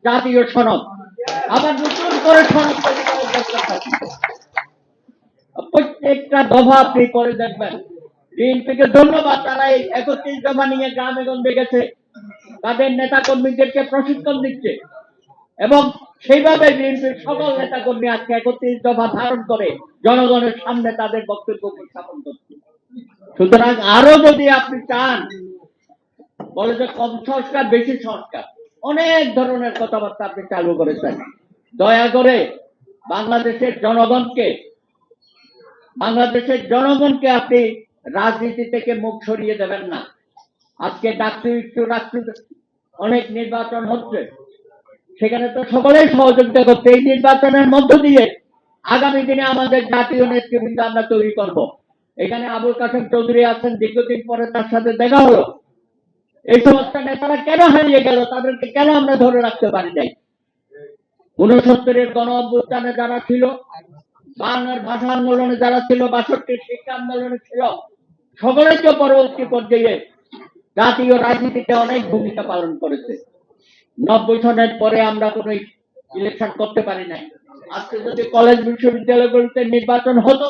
জাতীয় সনদ, আবার নতুন করে সনদ তৈরি করার দরকার থাকে। প্রত্যেকটা দফা আপনি পরে দেখবেন। বিএনপিকে ধন্যবাদ, তারা এই 31 দফা নিয়ে গ্রামে গঞ্জে গেছে, তাদের নেতা কর্মীদেরকে প্রশিক্ষণ দিচ্ছে এবং সেইভাবে বিএনপির সকল নেতা কর্মী আজকে 31 দফা ধারণ করে জনগণের সামনে তাদের বক্তব্য উপস্থাপন করছে। সুতরাং আরো যদি আপনি চান, বলে যে কম সংস্কার বেশি সংস্কার, অনেক ধরনের কথাবার্তা আপনি চালু করেছেন। দয়া করে বাংলাদেশের জনগণকে আপনি রাজনীতি থেকে মুখ সরিয়ে দেবেন না। আজকে ডাকসু অনেক নির্বাচন হচ্ছে, সেখানে তো সকলেই সহযোগিতা করছে। এই নির্বাচনের মধ্য দিয়ে আগামী দিনে আমাদের জাতীয় নেতৃবৃন্দ আমরা তৈরি করব। এখানে আবুল কাসেম চৌধুরী আছেন, দীর্ঘদিন পরে তার সাথে দেখা হলো। এই সমস্ত নেতারা কেন হারিয়ে গেল, তাদেরকে কেন আমরা ধরে রাখতে পারি নাই? 69-এর গণ অভ্যুত্থানে যারা ছিল, বাংলার ভাষা আন্দোলনে যারা ছিল, 62-র শিক্ষা আন্দোলনে ছিল, সকলেই তো পরবর্তী পর্যায়ে জাতীয় রাজনীতিতে অনেক ভূমিকা পালন করেছে। 90 সনের পরে আমরা কোন ইলেকশন করতে পারি নাই। আজকে যদি কলেজ বিশ্ববিদ্যালয়গুলোতে নির্বাচন হতো,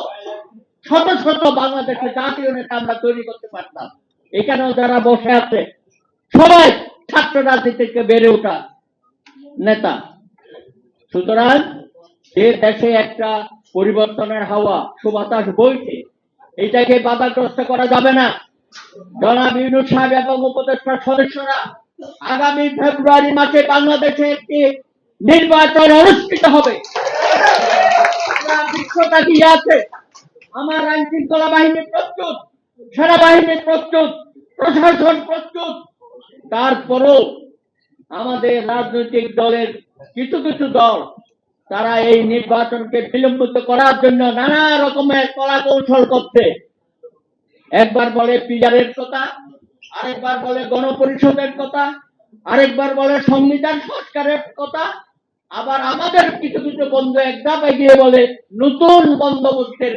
শত শত বাংলাদেশের জাতীয় নেতা আমরা তৈরি করতে পারতাম। এখানেও যারা বসে আছে সবাই ছাত্র রাজনীতি থেকে বেড়ে ওঠা নেতা। সুতরাং যে দেশে একটা পরিবর্তনের হাওয়া সুবাতাস বইছে, এটাকে বাধাগ্রস্ত করা যাবে না। জনাব ইউনূস সাহেব এবং উপদেষ্টা সদস্যরা আগামী ফেব্রুয়ারি মাসে বাংলাদেশে একটি নির্বাচন অনুষ্ঠিত হবে। আছে, আমার আইন শৃঙ্খলা বাহিনী প্রস্তুত, সেনাবাহিনী প্রস্তুত, প্রশাসন প্রস্তুত। তারপরও আমাদের রাজনৈতিক দলের কিছু কিছু দল তারা এই নির্বাচনকে বিলম্বিত করার জন্য নানা রকমের কলা কৌশল করছে। একবার বলে পিজারের কথা, আরেকবার বলে গণপরিষদের কথা, আরেকবার বলে সংবিধান সংস্কারের কথা, আবার আমাদের কিছু কিছু বন্ধু এক ধাপ এগিয়ে বলে নতুন বন্দোবস্তের